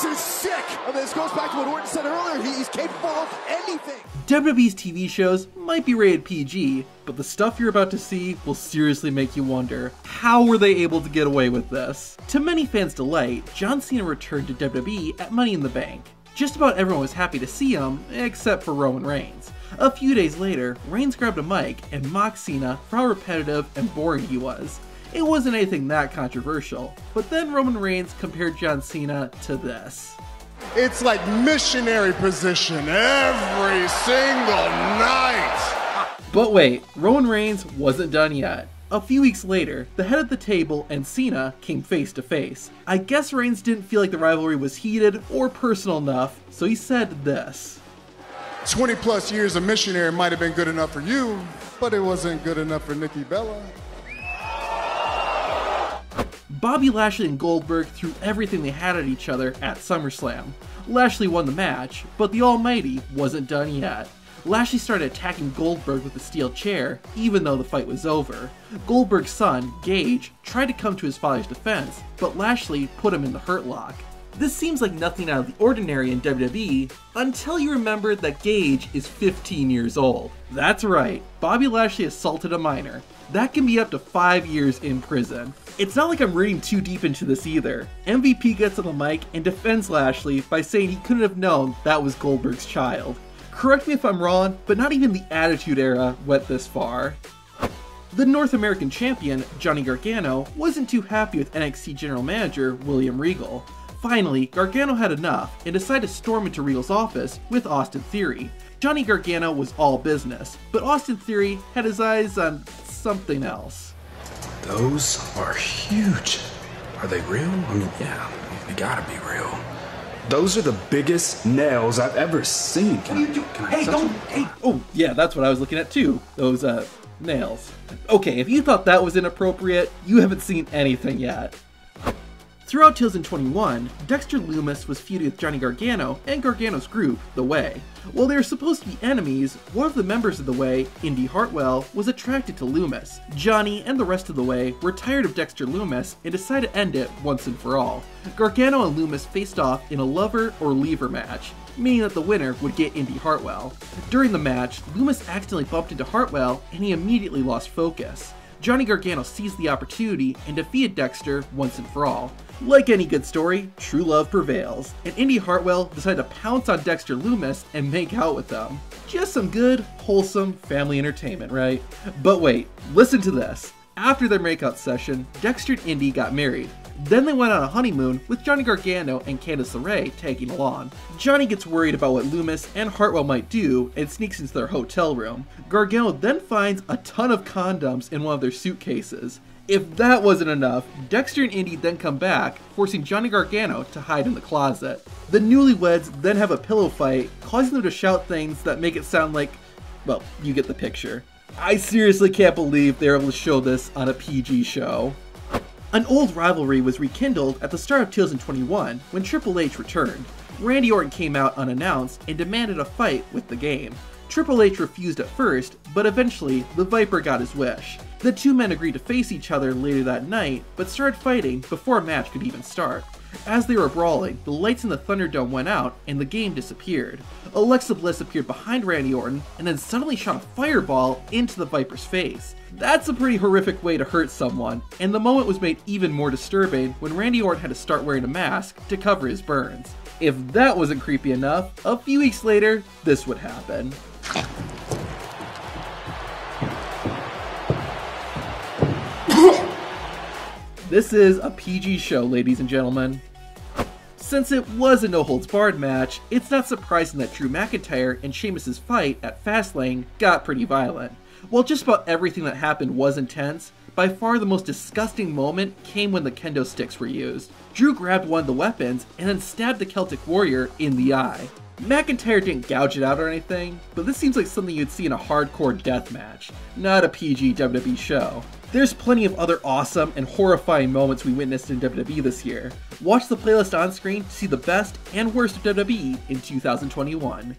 This is sick! And this goes back to what Orton said earlier, he's capable of anything! WWE's TV shows might be rated PG, but the stuff you're about to see will seriously make you wonder, how were they able to get away with this? To many fans' delight, John Cena returned to WWE at Money in the Bank. Just about everyone was happy to see him, except for Roman Reigns. A few days later, Reigns grabbed a mic and mocked Cena for how repetitive and boring he was. It wasn't anything that controversial, but then Roman Reigns compared John Cena to this. It's like missionary position every single night! But wait, Roman Reigns wasn't done yet. A few weeks later, the head of the table and Cena came face to face. I guess Reigns didn't feel like the rivalry was heated or personal enough, so he said this. 20 plus years of missionary might have been good enough for you, but it wasn't good enough for Nikki Bella. Bobby Lashley and Goldberg threw everything they had at each other at SummerSlam. Lashley won the match, but the Almighty wasn't done yet. Lashley started attacking Goldberg with a steel chair, even though the fight was over. Goldberg's son, Gage, tried to come to his father's defense, but Lashley put him in the Hurt Lock. This seems like nothing out of the ordinary in WWE, until you remember that Gage is 15 years old. That's right, Bobby Lashley assaulted a minor. That can be up to 5 years in prison. It's not like I'm reading too deep into this either. MVP gets on the mic and defends Lashley by saying he couldn't have known that was Goldberg's child. Correct me if I'm wrong, but not even the Attitude Era went this far. The North American champion, Johnny Gargano, wasn't too happy with NXT General Manager William Regal. Finally, Gargano had enough and decided to storm into Regal's office with Austin Theory. Johnny Gargano was all business, but Austin Theory had his eyes on something else. Those are huge. Are they real? I mean, yeah, they gotta be real. Those are the biggest nails I've ever seen. Can I touch them? Hey! Oh, yeah, that's what I was looking at too. Those, nails. Okay, if you thought that was inappropriate, you haven't seen anything yet. Throughout 2021, Dexter Lumis was feuding with Johnny Gargano and Gargano's group, The Way. While they were supposed to be enemies, one of the members of The Way, Indy Hartwell, was attracted to Lumis. Johnny and the rest of The Way were tired of Dexter Lumis and decided to end it once and for all. Gargano and Lumis faced off in a lover or leaver match, meaning that the winner would get Indy Hartwell. During the match, Lumis accidentally bumped into Hartwell and he immediately lost focus. Johnny Gargano seized the opportunity and defeated Dexter once and for all. Like any good story, true love prevails, and Indy Hartwell decided to pounce on Dexter Lumis and make out with them. Just some good, wholesome family entertainment, right? But wait, listen to this. After their makeout session, Dexter and Indy got married. Then they went on a honeymoon with Johnny Gargano and Candice LeRae tagging along. Johnny gets worried about what Lumis and Hartwell might do and sneaks into their hotel room. Gargano then finds a ton of condoms in one of their suitcases. If that wasn't enough, Dexter and Indy then come back, forcing Johnny Gargano to hide in the closet. The newlyweds then have a pillow fight, causing them to shout things that make it sound like, well, you get the picture. I seriously can't believe they were able to show this on a PG show. An old rivalry was rekindled at the start of 2021 when Triple H returned. Randy Orton came out unannounced and demanded a fight with the Game. Triple H refused at first, but eventually the Viper got his wish. The two men agreed to face each other later that night, but started fighting before a match could even start. As they were brawling, the lights in the Thunderdome went out and the Game disappeared. Alexa Bliss appeared behind Randy Orton and then suddenly shot a fireball into the Viper's face. That's a pretty horrific way to hurt someone, and the moment was made even more disturbing when Randy Orton had to start wearing a mask to cover his burns. If that wasn't creepy enough, a few weeks later, this would happen. This is a PG show, ladies and gentlemen. Since it was a no-holds-barred match, it's not surprising that Drew McIntyre and Sheamus' fight at Fastlane got pretty violent. While just about everything that happened was intense, by far the most disgusting moment came when the kendo sticks were used. Drew grabbed one of the weapons and then stabbed the Celtic Warrior in the eye. McIntyre didn't gouge it out or anything, but this seems like something you'd see in a hardcore death match, not a PG WWE show. There's plenty of other awesome and horrifying moments we witnessed in WWE this year. Watch the playlist on screen to see the best and worst of WWE in 2021.